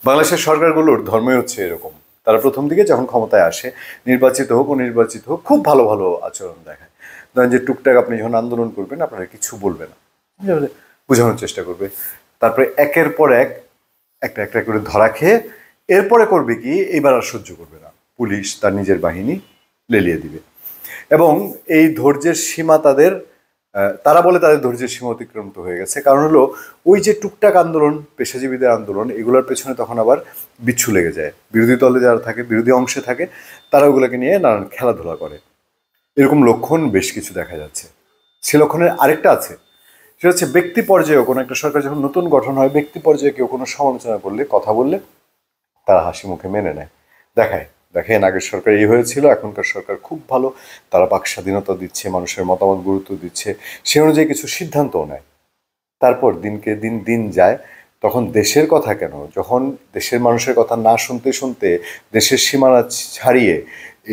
বাংলাদেশের সরকারগুলোর ধর্মই হচ্ছে এরকম। তারা প্রথম দিকে যখন ক্ষমতায় আসে, নির্বাচিত হোক অনির্বাচিত হোক, খুব ভালো ভালো আচরণ দেখায়। ধরেন যে টুকটাক আপনি যখন আন্দোলন করবেন, আপনারা কিছু বলবে না, বোঝানোর চেষ্টা করবে। তারপরে একের পর এক একটা একটা করে ধরা খেয়ে এরপরে করবে কি, এইবার আর সহ্য করবে না, পুলিশ তার নিজের বাহিনী লেলিয়ে দিবে। এবং এই ধৈর্যের সীমা তাদের, তারা বলে তাদের ধৈর্যের সীমা অতিক্রান্ত হয়ে গেছে। কারণ হলো ওই যে টুকটাক আন্দোলন, পেশাজীবীদের আন্দোলন, এগুলোর পেছনে তখন আবার বিচ্ছু লেগে যায়। বিরোধী দলে যারা থাকে, বিরোধী অংশে থাকে, তারা ওগুলোকে নিয়ে নানান খেলাধুলা করে। এরকম লক্ষণ বেশ কিছু দেখা যাচ্ছে। সে লক্ষণের আরেকটা আছে, সেটা হচ্ছে ব্যক্তি পর্যায়েও কোনো একটা সরকার যখন নতুন গঠন হয়, ব্যক্তি পর্যায়ে কেউ কোনো সমালোচনা করলে, কথা বললে, তারা হাসি মুখে মেনে নেয়। দেখেন আগের সরকার এই হয়েছিল, এখনকার সরকার খুব ভালো, তারা বাক স্বাধীনতা দিচ্ছে, মানুষের মতামত গুরুত্ব দিচ্ছে, সে অনুযায়ী কিছু সিদ্ধান্তও নেয়। তারপর দিনকে দিন দিন যায়, তখন দেশের কথা কেন, যখন দেশের মানুষের কথা না শুনতে শুনতে দেশের সীমানা ছাড়িয়ে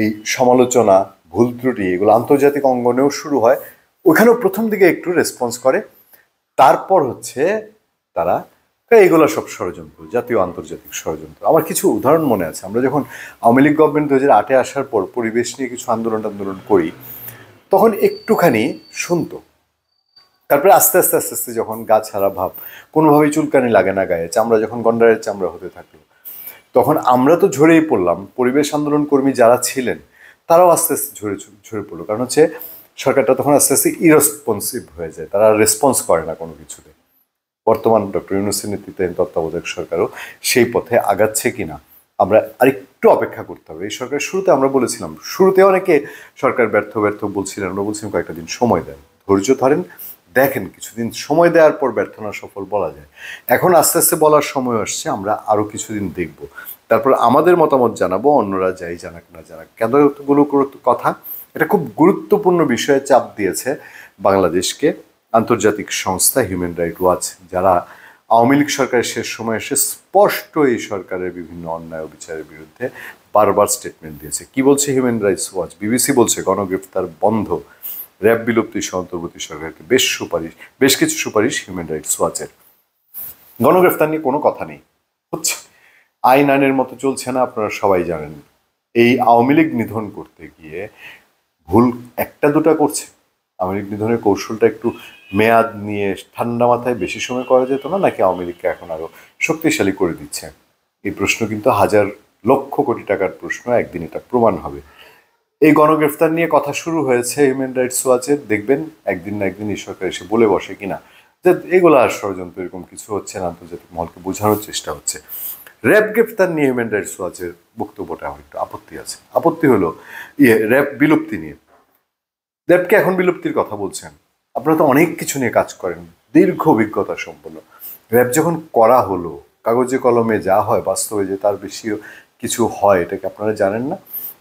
এই সমালোচনা, ভুল ত্রুটি এগুলো আন্তর্জাতিক অঙ্গনেও শুরু হয়, ওখানেও প্রথম দিকে একটু রেসপন্স করে। তারপর হচ্ছে তারা, এইগুলো সব ষড়যন্ত্র, জাতীয় আন্তর্জাতিক ষড়যন্ত্র। আমার কিছু উদাহরণ মনে আছে, আমরা যখন আওয়ামী লীগ গভর্নমেন্ট 2008-এ আসার পর পরিবেশ নিয়ে কিছু আন্দোলন করি, তখন একটুখানি শুনতো। তারপরে আস্তে আস্তে আস্তে আস্তে যখন গা ছাড়া ভাব, কোনোভাবেই চুলকানি লাগে না গায়ে, চামড়া যখন গন্ডারের চামড়া হতে থাকলো, তখন আমরা তো ঝরেই পড়লাম। পরিবেশ আন্দোলন কর্মী যারা ছিলেন তারাও আস্তে আস্তে ঝরে পড়লো। কারণ হচ্ছে সরকারটা তখন আস্তে আস্তে ইরেসপন্সিভ হয়ে যায়, তারা রেসপন্স করে না কোনো কিছুতে। বর্তমান ডক্টর ইউনূসের নেতৃত্বাধীন তত্ত্বাবধায়ক সরকারও সেই পথে আগাচ্ছে কিনা আমরা আরেকটু অপেক্ষা করতে হবে। এই সরকার শুরুতে আমরা বলেছিলাম, শুরুতে অনেকে সরকার ব্যর্থ ব্যর্থ বলছিলেন, আমরা বলছিলাম কয়েকটা দিন সময় দেন, ধৈর্য ধরেন, দেখেন কিছুদিন সময় দেওয়ার পর ব্যর্থ না সফল বলা যায়। এখন আস্তে আস্তে বলার সময় আসছে, আমরা আরও কিছুদিন দেখব, তারপর আমাদের মতামত জানাবো, অন্যরা যাই জানাক না জানাক। এতগুলো কথা, এটা খুব গুরুত্বপূর্ণ বিষয়ে চাপ দিয়েছে বাংলাদেশকে আন্তর্জাতিক সংস্থা হিউম্যান রাইট ওয়াচ, যারা আওয়ামী লীগ সরকারের শেষ সময় এসে স্পষ্ট এই সরকারের বিভিন্ন অন্যায় ও বিচারের বিরুদ্ধে বারবার স্টেটমেন্ট দিয়েছে। কি বলছে হিউম্যান রাইটস ওয়াচ? বিবিসি বলছে গণগ্রেফতার বন্ধ, র্যাব বিলুপ্তি সহ অন্তর্বর্তী সরকারকে বেশ কিছু সুপারিশ হিউম্যান রাইটস ওয়াচের। গণগ্রেফতার নিয়ে কোনো কথা নেই, হচ্ছে আইন আইনের মতো চলছে না, আপনারা সবাই জানেন। এই আওয়ামী লীগ নিধন করতে গিয়ে ভুল একটা দুটা করছে। আওয়ামী লীগ নিধনের কৌশলটা একটু মেয়াদ নিয়ে ঠান্ডা মাথায় বেশি সময় করা যেত না, নাকি আওয়ামী লীগকে এখন আরো শক্তিশালী করে দিচ্ছে? এই প্রশ্ন কিন্তু হাজার লক্ষ কোটি টাকার প্রশ্ন, একদিন এটা প্রমাণ হবে। এই গণগ্রেফতার নিয়ে কথা শুরু হয়েছে হিউম্যান রাইটস ওয়াচের, দেখবেন একদিন না একদিন এই সরকার এসে বলে বসে কিনা যে এগুলো আর ষড়যন্ত্র, এরকম কিছু হচ্ছে না, আন্তর্জাতিক মহলকে বোঝানোর চেষ্টা হচ্ছে। র্যাব গ্রেফতার নিয়ে হিউম্যান রাইটস ওয়াচের বক্তব্যটা আমার একটু আপত্তি আছে। আপত্তি হলো র্যাব বিলুপ্তি নিয়ে। র্যাবকে এখন বিলুপ্তির কথা বলছেন, আপনারা তো অনেক কিছু নিয়ে কাজ করেন, দীর্ঘ অভিজ্ঞতা সম্পন্ন। র্যাব যখন করা হলো, কাগজে কলমে যা হয়, বাস্তবে যে তার বেশিও কিছু হয়, এটাকে আপনারা জানেন না?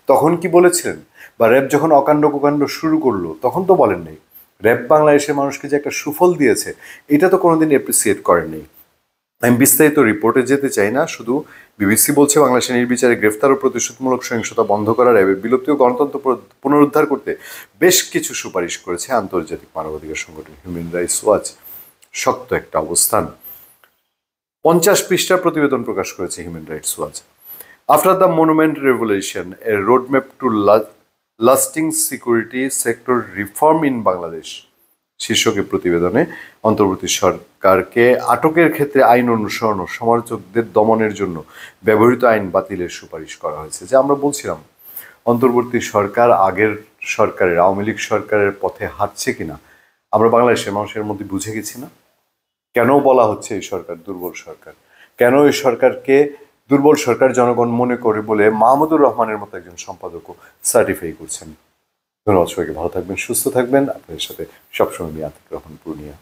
তখন কি বলেছিলেন? বা র্যাব যখন অকাণ্ড কুকাণ্ড শুরু করলো, তখন তো বলেন নাই। র্যাব বাংলাদেশের মানুষকে যে একটা সুফল দিয়েছে, এটা তো কোনোদিন অ্যাপ্রিসিয়েট করেননি। আমি বিস্তারিত রিপোর্টে যেতে চাই না, শুধু বিবিসি বলছে বাংলাদেশের নির্বিচারে গ্রেফতার ও প্রতিশোধমূলক সহিংসতা বন্ধ করা, র্যাবের বিলুপ্তি ও গণতন্ত্র পুনরুদ্ধার করতে বেশ কিছু সুপারিশ করেছে আন্তর্জাতিক মানবাধিকার সংগঠন হিউম্যান রাইটস ওয়াচ। শক্ত একটা অবস্থান। 50 পৃষ্ঠার প্রতিবেদন প্রকাশ করেছে human rights watch. After the monument revolution, a roadmap to lasting security sector reform in Bangladesh শীর্ষকে প্রতিবেদনে অন্তর্বর্তী সরকারকে আটকের ক্ষেত্রে আইন অনুসরণ ও সমালোচকদের দমনের জন্য ব্যবহৃত আইন বাতিলের সুপারিশ করা হয়েছে। যে আমরা বলছিলাম, অন্তর্বর্তী সরকার আগের সরকারের, আওয়ামী লীগ সরকারের পথে হাঁটছে কিনা আমরা বাংলাদেশের মানুষের মধ্যে বুঝে গেছি না? কেন বলা হচ্ছে এই সরকার দুর্বল সরকার? কেন এই সরকারকে দুর্বল সরকার জনগণ মনে করে বলে মাহমুদুর রহমানের মতো একজন সম্পাদকও সার্টিফাই করছেন? ধন্যবাদ সবাইকে, ভালো থাকবেন, সুস্থ থাকবেন। আপনাদের সাথে সবসময় আমি আতিক রহমান পূর্ণিয়া।